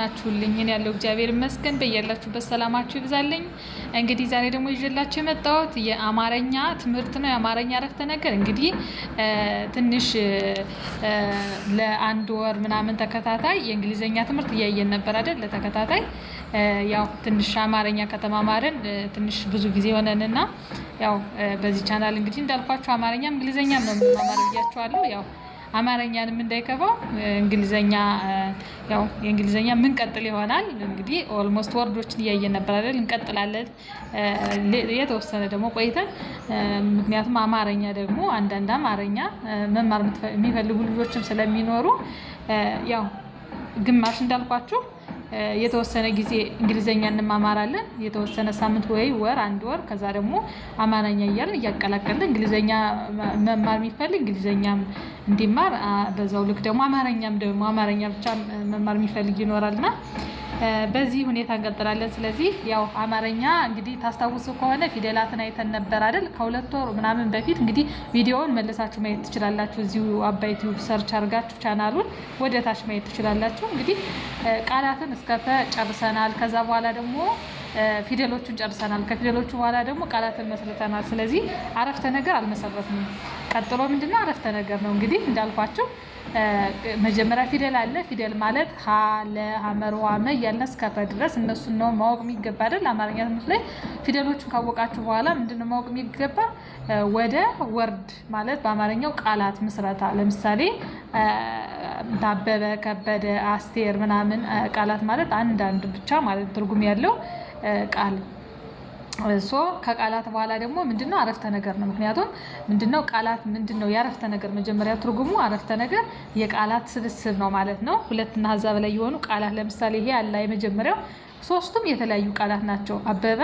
ናችሁልኝ? እኔ ያለው እግዚአብሔር ይመስገን። በያላችሁበት ሰላማችሁ ይብዛልኝ። እንግዲህ ዛሬ ደግሞ ይዤላችሁ የመጣሁት የአማርኛ ትምህርት ነው። የአማርኛ አረፍተ ነገር እንግዲህ ትንሽ ለአንድ ወር ምናምን ተከታታይ የእንግሊዘኛ ትምህርት እያየን ነበር አይደል? ለተከታታይ ያው ትንሽ አማርኛ ከተማማርን ትንሽ ብዙ ጊዜ ሆነንና ያው በዚህ ቻናል እንግዲህ እንዳልኳችሁ አማርኛም እንግሊዘኛም ነው የምንማማር ብያችኋለሁ። ያው አማርኛንም እንዳይከፋው እንግሊዘኛ ያው የእንግሊዘኛ ምን ቀጥል ይሆናል። እንግዲህ ኦልሞስት ወርዶችን እያየን ነበር አይደል? እንቀጥላለን የተወሰነ ደግሞ ቆይተን፣ ምክንያቱም አማርኛ ደግሞ አንዳንድ አማርኛ መማር የሚፈልጉ ልጆችም ስለሚኖሩ ያው ግማሽ እንዳልኳችሁ የተወሰነ ጊዜ እንግሊዘኛ እንማማራለን፣ የተወሰነ ሳምንት ወይ ወር አንድ ወር፣ ከዛ ደግሞ አማርኛ እያልን እያቀላቀልን እንግሊዘኛ መማር የሚፈልግ እንግሊዘኛም እንዲማር በዛው ልክ ደግሞ አማርኛ ብቻ መማር የሚፈልግ ይኖራልና በዚህ ሁኔታ እንቀጥላለን። ስለዚህ ያው አማርኛ እንግዲህ ታስታውሱ ከሆነ ፊደላትን አይተን ነበር አይደል? ከሁለት ወር ምናምን በፊት እንግዲህ ቪዲዮውን መልሳችሁ ማየት ትችላላችሁ። እዚሁ አባይ ቲዩብ ሰርች አድርጋችሁ ቻናሉን ወደ ታች ማየት ትችላላችሁ። እንግዲህ ቃላትን እስከፈ ጨርሰናል። ከዛ በኋላ ደግሞ ፊደሎቹን ጨርሰናል። ከፊደሎቹ በኋላ ደግሞ ቃላትን መስርተናል። ስለዚህ አረፍተ ነገር አልመሰረትንም። ቀጥሎ ምንድነው? አረፍተ ነገር ነው። እንግዲህ እንዳልኳችሁ መጀመሪያ ፊደል አለ። ፊደል ማለት ሀ፣ ለ፣ ሐመር፣ ዋ፣ መ እያልን እስከ ፈ ድረስ እነሱን ነው ማወቅ የሚገባ አይደል? አማርኛ ትምህርት ላይ ፊደሎቹን ካወቃችሁ በኋላ ምንድነው ማወቅ የሚገባ? ወደ ወርድ ማለት በአማርኛው ቃላት ምስረታ። ለምሳሌ አበበ፣ ከበደ፣ አስቴር ምናምን ቃላት ማለት አንዳንድ ብቻ ማለት ትርጉም ያለው ቃል ከቃላት በኋላ ደግሞ ምንድነው? አረፍተ ነገር ነው። ምክንያቱም ምንድነው ቃላት ምንድነው? የአረፍተ ነገር መጀመሪያ ትርጉሙ አረፍተ ነገር የቃላት ስብስብ ነው ማለት ነው። ሁለትና ከዛ በላይ የሆኑ ቃላት ለምሳሌ ይሄ አለ የመጀመሪያው፣ ሶስቱም የተለያዩ ቃላት ናቸው። አበበ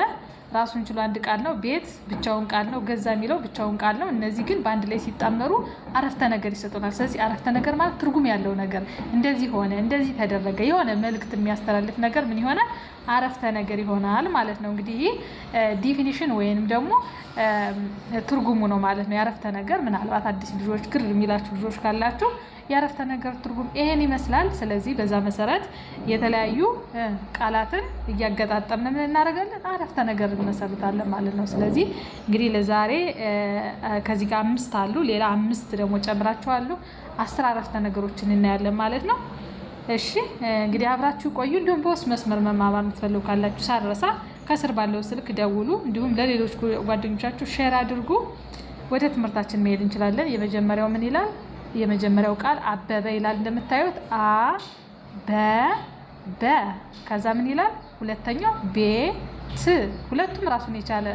ራሱን ችሎ አንድ ቃል ነው። ቤት ብቻውን ቃል ነው። ገዛ የሚለው ብቻውን ቃል ነው። እነዚህ ግን በአንድ ላይ ሲጣመሩ አረፍተ ነገር ይሰጡናል። ስለዚህ አረፍተ ነገር ማለት ትርጉም ያለው ነገር፣ እንደዚህ ሆነ፣ እንደዚህ ተደረገ፣ የሆነ መልእክት የሚያስተላልፍ ነገር ምን ይሆናል? አረፍተ ነገር ይሆናል ማለት ነው። እንግዲህ ይህ ዲፊኒሽን ወይንም ደግሞ ትርጉሙ ነው ማለት ነው የአረፍተ ነገር። ምናልባት አዲስ ልጆች ግር የሚላችሁ ልጆች ካላችሁ የአረፍተ ነገር ትርጉም ይሄን ይመስላል። ስለዚህ በዛ መሰረት የተለያዩ ቃላትን እያገጣጠምን ምን እናደርጋለን? አረፍተ ነገር እንመሰርታለን ማለት ነው። ስለዚህ እንግዲህ ለዛሬ ከዚህ ጋር 5 አሉ፣ ሌላ 5 ደግሞ ጨምራቸዋለሁ። 10 አረፍተ ነገሮችን እናያለን ማለት ነው። እሺ እንግዲህ አብራችሁ ቆዩ። እንዲሁም በውስጥ መስመር መማማር የምትፈልጉ ካላችሁ ሳረሳ ከስር ባለው ስልክ ደውሉ። እንዲሁም ለሌሎች ጓደኞቻችሁ ሼር አድርጉ። ወደ ትምህርታችን መሄድ እንችላለን። የመጀመሪያው ምን ይላል? የመጀመሪያው ቃል አበበ ይላል። እንደምታዩት በ ከዛ ምን ይላል? ሁለተኛው ቤት። ሁለቱም ራሱን የቻለ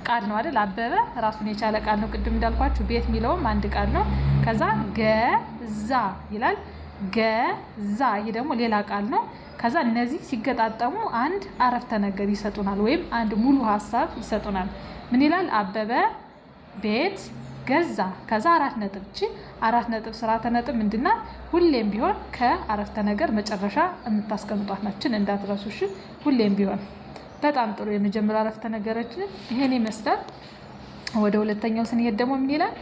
ቃል ነው አይደል? አበበ ራሱን የቻለ ቃል ነው። ቅድም እንዳልኳችሁ ቤት የሚለውም አንድ ቃል ነው። ከዛ ገዛ ይላል። ገዛ ይሄ ደግሞ ሌላ ቃል ነው። ከዛ እነዚህ ሲገጣጠሙ አንድ አረፍተ ነገር ይሰጡናል፣ ወይም አንድ ሙሉ ሀሳብ ይሰጡናል። ምን ይላል? አበበ ቤት ገዛ። ከዛ 4 ነጥብ። እቺ 4 ነጥብ ስርዓተ ነጥብ ምንድናት? ሁሌም ቢሆን ከአረፍተ ነገር መጨረሻ የምታስቀምጧት ናችን፣ እንዳትረሱ እሺ። ሁሌም ቢሆን በጣም ጥሩ። የመጀመሪያው አረፍተ ነገራችን ይሄን ይመስላል። ወደ ሁለተኛው ስንሄድ ደግሞ ምን ይላል?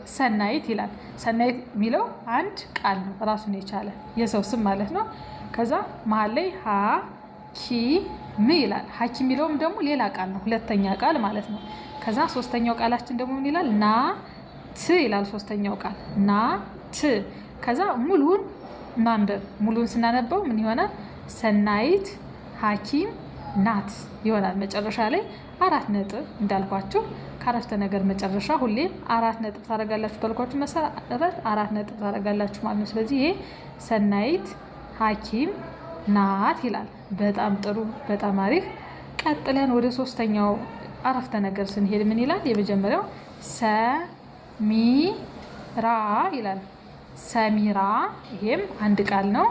ሰናይት ይላል። ሰናይት የሚለው አንድ ቃል ነው፣ ራሱን የቻለ የሰው ስም ማለት ነው። ከዛ መሀል ላይ ሐኪም ይላል። ሐኪም የሚለውም ደግሞ ሌላ ቃል ነው፣ ሁለተኛ ቃል ማለት ነው። ከዛ ሶስተኛው ቃላችን ደግሞ ምን ይላል? ናት ይላል። ሶስተኛው ቃል ናት። ከዛ ሙሉን ማንበብ፣ ሙሉን ስናነበው ምን ይሆናል? ሰናይት ሐኪም ናት ይሆናል። መጨረሻ ላይ 4 ነጥብ እንዳልኳችሁ ከአረፍተ ነገር መጨረሻ ሁሌም 4 ነጥብ ታደርጋላችሁ። ባልኳችሁ መሰረት 4 ነጥብ ታደርጋላችሁ ማለት ነው። ስለዚህ ይሄ ሰናይት ሐኪም ናት ይላል። በጣም ጥሩ፣ በጣም አሪፍ። ቀጥለን ወደ ሶስተኛው አረፍተ ነገር ስንሄድ ምን ይላል? የመጀመሪያው ሰሚራ ይላል። ሰሚራ ይሄም አንድ ቃል ነው።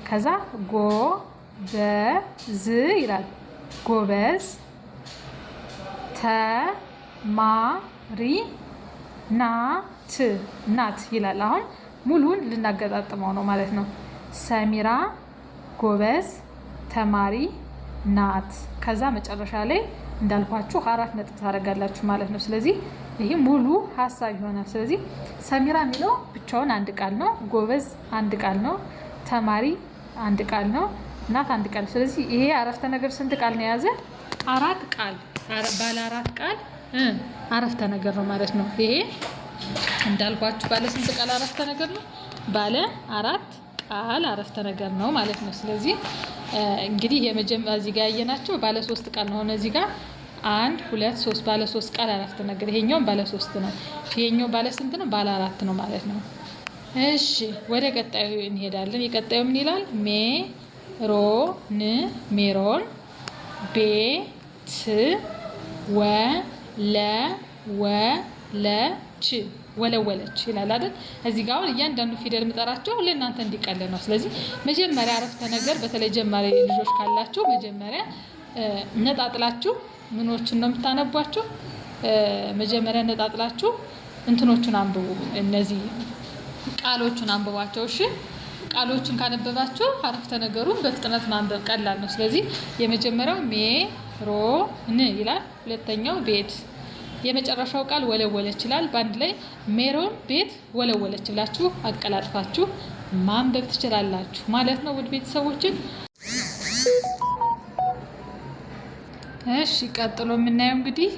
ከዛ ጎበዝ ይላል። ጎበዝ። ተማሪ ናት ይላል። አሁን ሙሉን ልናገጣጥመው ነው ማለት ነው። ሰሚራ ጎበዝ ተማሪ ናት። ከዛ መጨረሻ ላይ እንዳልኳችሁ 4 ነጥብ ታደርጋላችሁ ማለት ነው። ስለዚህ ይሄ ሙሉ ሀሳብ ይሆናል። ስለዚህ ሰሚራ የሚለው ብቻውን አንድ ቃል ነው። ጎበዝ አንድ ቃል ነው። ተማሪ አንድ ቃል ነው። እናት አንድ ቃል። ስለዚህ ይሄ አረፍተ ነገር ስንት ቃል ነው የያዘ? 4 ቃል። ባለ 4 ቃል አረፍተ ነገር ነው ማለት ነው። ይሄ እንዳልኳችሁ ባለ ስንት ቃል አረፍተ ነገር ነው? ባለ 4 ቃል አረፍተ ነገር ነው ማለት ነው። ስለዚህ እንግዲህ የመጀመሪያ እዚህ ጋር ያየናቸው ባለ 3 ቃል ነው። እዚህ ጋር 1 2 3 ባለ 3 ቃል አረፍተ ነገር። ይሄኛው ባለ 3 ነው። ይሄኛው ባለ ስንት ነው? ባለ 4 ነው ማለት ነው። እሺ ወደ ቀጣዩ እንሄዳለን። የቀጣዩ ምን ይላል? ሜሮን ሜሮን ቤት ወለወለች ወለወለች ይላል አይደል? እዚህ ጋር አሁን እያንዳንዱ ፊደል ምጠራቸው ለእናንተ እንዲቀለል ነው። ስለዚህ መጀመሪያ አረፍተ ነገር በተለይ ጀማሪ ልጆች ካላችሁ መጀመሪያ ነጣጥላችሁ ምኖችን ነው የምታነቧቸው? መጀመሪያ ነጣጥላችሁ እንትኖቹን አንብቡ። እነዚህ ቃሎቹን አንብቧቸው። እሺ ቃሎቹን ካነበባችሁ አረፍተ ነገሩን በፍጥነት ማንበብ ቀላል ነው። ስለዚህ የመጀመሪያው ሜሮን ይላል። ሁለተኛው ቤት፣ የመጨረሻው ቃል ወለወለች ይላል። በአንድ ላይ ሜሮን ቤት ወለወለች ብላችሁ አቀላጥፋችሁ ማንበብ ትችላላችሁ ማለት ነው ውድ ቤተሰቦችን። እሺ ቀጥሎ የምናየው እንግዲህ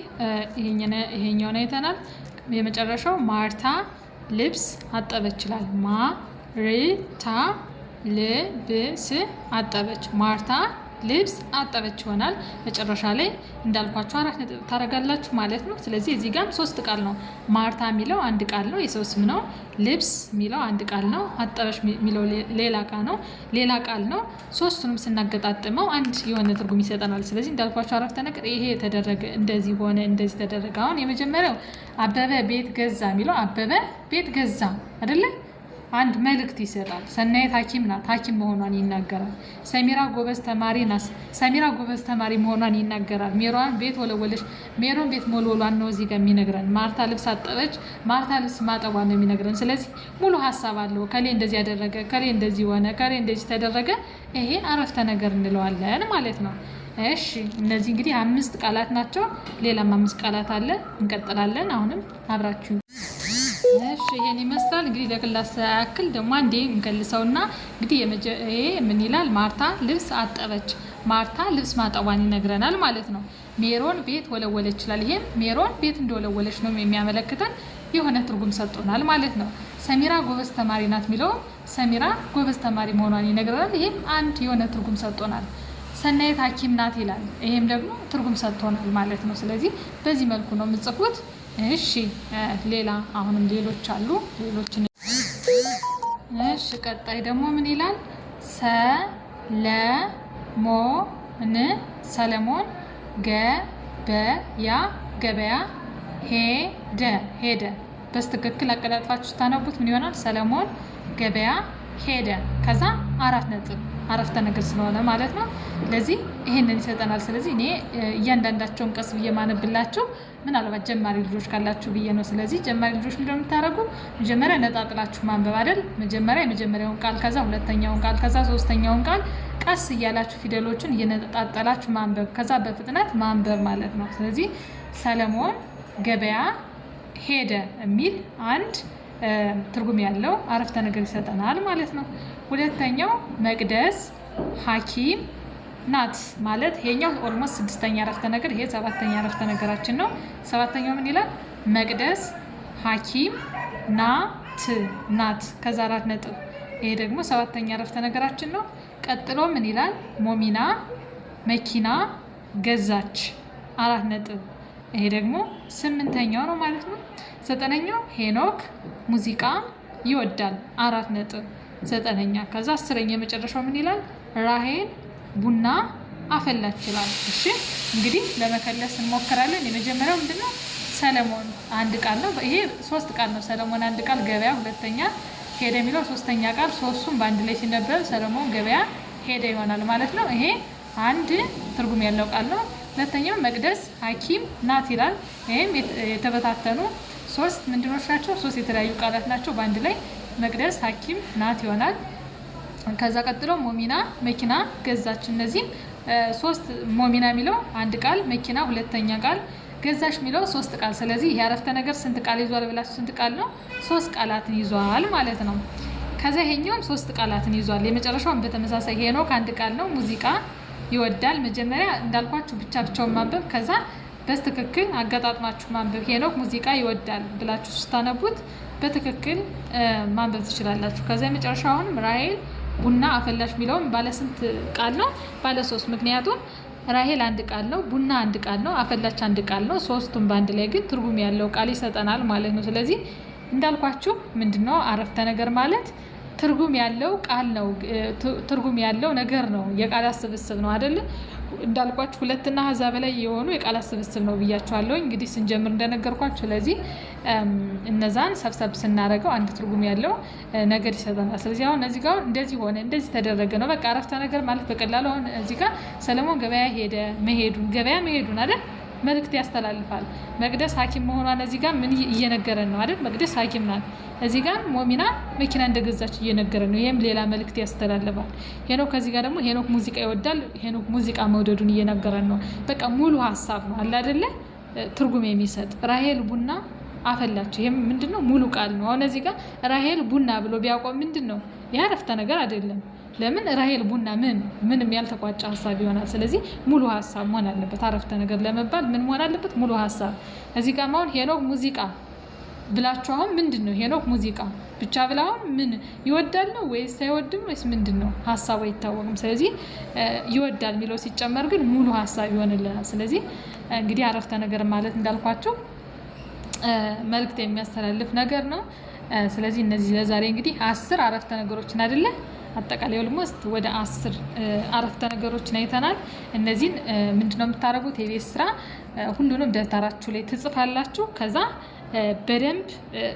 ይሄኛውን አይተናል። የመጨረሻው ማርታ ልብስ አጠበች ይላል። ማርታ ልብስ አጠበች፣ ማርታ ልብስ አጠበች ይሆናል። መጨረሻ ላይ እንዳልኳችሁ 4 ነጥብ ታደርጋላችሁ ማለት ነው። ስለዚህ እዚህ ጋር 3 ቃል ነው። ማርታ የሚለው አንድ ቃል ነው፣ የሰው ስም ነው። ልብስ የሚለው አንድ ቃል ነው። አጠበች የሚለው ሌላ ቃል ነው። ሶስቱንም ስናገጣጥመው አንድ የሆነ ትርጉም ይሰጠናል። ስለዚህ እንዳልኳችሁ አረፍተ ነገር ይሄ የተደረገ እንደዚህ ሆነ፣ እንደዚህ ተደረገ። አሁን የመጀመሪያው አበበ ቤት ገዛ የሚለው አበበ ቤት ገዛ አይደለ? አንድ መልእክት ይሰጣል። ሰናይት ሐኪም ናት፣ ሐኪም መሆኗን ይናገራል። ሰሚራ ጎበዝ ተማሪ ናት፣ ሰሚራ ጎበዝ ተማሪ መሆኗን ይናገራል። ሜሮን ቤት ወለወለች፣ ሜሮን ቤት መወልወሏን ነው እዚህ ጋር የሚነግረን። ማርታ ልብስ አጠበች፣ ማርታ ልብስ ማጠቧን ነው የሚነግረን። ስለዚህ ሙሉ ሀሳብ አለው። ከሌ እንደዚህ ያደረገ፣ ከሌ እንደዚህ ሆነ፣ ከሌ እንደዚህ ተደረገ። ይሄ አረፍተ ነገር እንለዋለን ማለት ነው። እሺ እነዚህ እንግዲህ 5 ቃላት ናቸው። ሌላም 5 ቃላት አለ። እንቀጥላለን። አሁንም አብራችሁ እሺ ይሄን ይመስላል እንግዲህ ለክላስ ያክል ደግሞ አንዴ እንከልሰውና እንግዲህ ይሄ ምን ይላል? ማርታ ልብስ አጠበች፣ ማርታ ልብስ ማጠቧን ይነግረናል ማለት ነው። ሜሮን ቤት ወለወለች ይላል። ይሄም ሜሮን ቤት እንደወለወለች ነው የሚያመለክተን፣ የሆነ ትርጉም ሰጥቶናል ማለት ነው። ሰሚራ ጎበዝ ተማሪ ናት የሚለው ሰሚራ ጎበዝ ተማሪ መሆኗን ይነግረናል። ይሄም አንድ የሆነ ትርጉም ሰጥቶናል። ሰናይት ሐኪም ናት ይላል። ይሄም ደግሞ ትርጉም ሰጥቶናል ማለት ነው። ስለዚህ በዚህ መልኩ ነው የምጽፉት። እሺ ሌላ አሁንም ሌሎች አሉ። ሌሎችን እሺ ቀጣይ ደግሞ ምን ይላል? ሰለሞን ገበያ ሄደ። በስትክክል አቀላጥፋችሁ ስታነቡት ምን ይሆናል? ሰለሞን ገበያ ሄደ። ከዛ 4 ነጥብ አረፍተ ነገር ስለሆነ ማለት ነው። ስለዚህ ይሄንን ይሰጠናል። ስለዚህ እኔ እያንዳንዳቸውን ቀስ ብዬ ማነብላችሁ ምናልባት ጀማሪ ልጆች ካላችሁ ብዬ ነው። ስለዚህ ጀማሪ ልጆች ምንድነው የምታደርጉ? መጀመሪያ ነጣጥላችሁ ማንበብ አይደል? መጀመሪያ የመጀመሪያውን ቃል፣ ከዛ ሁለተኛውን ቃል፣ ከዛ ሶስተኛውን ቃል ቀስ እያላችሁ ፊደሎችን እየነጣጠላችሁ ማንበብ፣ ከዛ በፍጥነት ማንበብ ማለት ነው። ስለዚህ ሰለሞን ገበያ ሄደ የሚል አንድ ትርጉም ያለው አረፍተ ነገር ይሰጠናል ማለት ነው። ሁለተኛው መቅደስ ሐኪም ናት ማለት ይሄኛው ኦልሞስት 6ኛ አረፍተ ነገር፣ ይሄ 7ኛ አረፍተ ነገራችን ነው። 7ኛው ምን ይላል? መቅደስ ሐኪም ናት ከዛ 4 ነጥብ። ይሄ ደግሞ 7ኛ አረፍተ ነገራችን ነው። ቀጥሎ ምን ይላል? ሞሚና መኪና ገዛች 4 ነጥብ። ይሄ ደግሞ 8ኛው ነው ማለት ነው። 9ኛው ሄኖክ ሙዚቃ ይወዳል 4 ነጥብ 9ኛ። ከዛ 10ኛ የመጨረሻው ምን ይላል? ራሄል ቡና አፈላች ይላል። እሺ እንግዲህ ለመከለስ እንሞክራለን። የመጀመሪያው ምንድነው? ሰለሞን አንድ ቃል ነው። ይሄ 3 ቃል ነው። ሰለሞን አንድ ቃል፣ ገበያ ሁለተኛ፣ ሄደ የሚለው 3ኛ ቃል። ሶስቱም በአንድ ላይ ሲነበብ ሰለሞን ገበያ ሄደ ይሆናል ማለት ነው። ይሄ አንድ ትርጉም ያለው ቃል ነው። ሁለተኛው መቅደስ ሐኪም ናት ይላል። ይሄም የተበታተኑ 3 ምንድኖች ናቸው? 3 የተለያዩ ቃላት ናቸው። በአንድ ላይ መቅደስ ሐኪም ናት ይሆናል። ከዛ ቀጥሎ ሞሚና መኪና ገዛች። እነዚህም ሶስት ሞሚና የሚለው አንድ ቃል መኪና ሁለተኛ ቃል ገዛሽ የሚለው 3 ቃል ስለዚህ ይሄ አረፍተ ነገር ስንት ቃል ይዟል ብላችሁ ስንት ቃል ነው 3 ቃላትን ይዟል ማለት ነው ከዛ ይሄኛውም 3 ቃላትን ይዟል የመጨረሻውን በተመሳሳይ ሄኖክ አንድ ቃል ነው ሙዚቃ ይወዳል መጀመሪያ እንዳልኳችሁ ብቻውን ማንበብ ከዛ በትክክል አገጣጥማችሁ ማንበብ ሄኖክ ሙዚቃ ይወዳል ብላችሁ ስታነቡት በትክክል ማንበብ ትችላላችሁ ከዛ የመጨረሻውን ራሄል ቡና አፈላሽ የሚለው ባለ ስንት ቃል ነው ባለ 3 ምክንያቱም ራሄል አንድ ቃል ነው ቡና አንድ ቃል ነው አፈላች አንድ ቃል ነው ሶስቱም ባንድ ላይ ግን ትርጉም ያለው ቃል ይሰጠናል ማለት ነው ስለዚህ እንዳልኳችሁ ምንድነው አረፍተ ነገር ማለት ትርጉም ያለው ቃል ነው ትርጉም ያለው ነገር ነው የቃላት ስብስብ ነው አይደል እንዳልኳችሁ ሁለትና ከዛ በላይ የሆኑ የቃላት ስብስብ ነው ብያችኋለሁ እንግዲህ ስንጀምር እንደነገርኳችሁ ስለዚህ እነዛን ሰብሰብ ስናደርገው አንድ ትርጉም ያለው ነገር ይሰጠናል ስለዚህ አሁን እዚህ ጋር እንደዚህ ሆነ እንደዚህ ተደረገ ነው በቃ አረፍተ ነገር ማለት በቀላሉ አሁን እዚህ ጋር ሰለሞን ገበያ ሄደ መሄዱን አይደል መልእክት ያስተላልፋል መቅደስ ሐኪም መሆኗን እዚህ ጋር ምን እየነገረን ነው አይደል መቅደስ ሐኪም ናት እዚህ ጋር ሞሚና መኪና እንደገዛች እየነገረን ነው ይሄም ሌላ መልእክት ያስተላልፋል ሄኖክ ከዚህ ጋር ደግሞ ሄኖክ ሙዚቃ ይወዳል ሄኖክ ሙዚቃ መውደዱን እየነገረን ነው በቃ ሙሉ ሐሳብ ነው አለ አይደለ ትርጉም የሚሰጥ ራሄል ቡና አፈላች ይሄም ምንድነው ሙሉ ቃል ነው አሁን እዚህ ጋር ራሄል ቡና ብሎ ቢያቆም ምንድነው ያረፍተ ነገር አይደለም ለምን ራሄል ቡና ምንም ያልተቋጨ ሐሳብ ይሆናል ስለዚህ ሙሉ ሐሳብ መሆን አለበት አረፍተ ነገር ለመባል ምን መሆን አለበት ሙሉ ሐሳብ እዚህ ጋር ማውን ሄኖክ ሙዚቃ ብላችሁ አሁን ምንድነው ሄኖክ ሙዚቃ ብቻ ብላው ምን ይወዳል ነው ወይስ አይወድም ወይስ ምንድነው ሐሳቡ አይታወቅም ስለዚህ ይወዳል የሚለው ሲጨመር ግን ሙሉ ሐሳብ ይሆንልናል ስለዚህ እንግዲህ አረፍተ ነገር ማለት እንዳልኳችሁ መልእክት የሚያስተላልፍ ነገር ነው ስለዚህ እነዚህ ለዛሬ እንግዲህ 10 አረፍተ ነገሮችን አይደለ አጠቃላይ ኦልሞስት ወደ 10 አረፍተ ነገሮችን አይተናል እነዚህን ምንድነው የምታረጉት የቤት ስራ ሁሉንም ደብተራችሁ ላይ ትጽፋላችሁ ከዛ በደንብ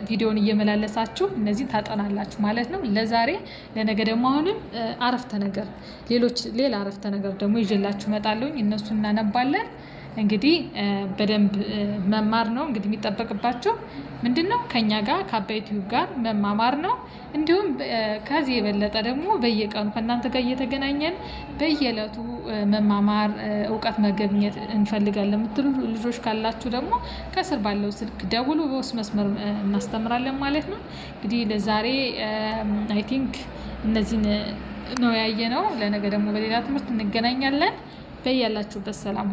ቪዲዮውን እየመላለሳችሁ እነዚህን ታጠናላችሁ ማለት ነው ለዛሬ ለነገ ደግሞ አሁንም አረፍተ ነገር ሌላ አረፍተ ነገር ደግሞ ይዤላችሁ እመጣለሁ እነሱን እናነባለን እንግዲህ በደንብ መማር ነው እንግዲህ የሚጠበቅባችሁ ምንድነው ከኛ ጋር ከአባይ ቲዩብ ጋር መማማር ነው እንዲሁም ከዚህ የበለጠ ደግሞ በየቀኑ ከእናንተ ጋር እየተገናኘን በየዕለቱ መማማር ዕውቀት መገብኘት እንፈልጋለን የምትሉ ልጆች ካላችሁ ደግሞ ከስር ባለው ስልክ ደውሉ በውስጥ መስመር እናስተምራለን ማለት ነው እንግዲህ ለዛሬ አይ ቲንክ እነዚህን ነው ያየነው ለነገ ደግሞ በሌላ ትምህርት እንገናኛለን በያላችሁበት ሰላም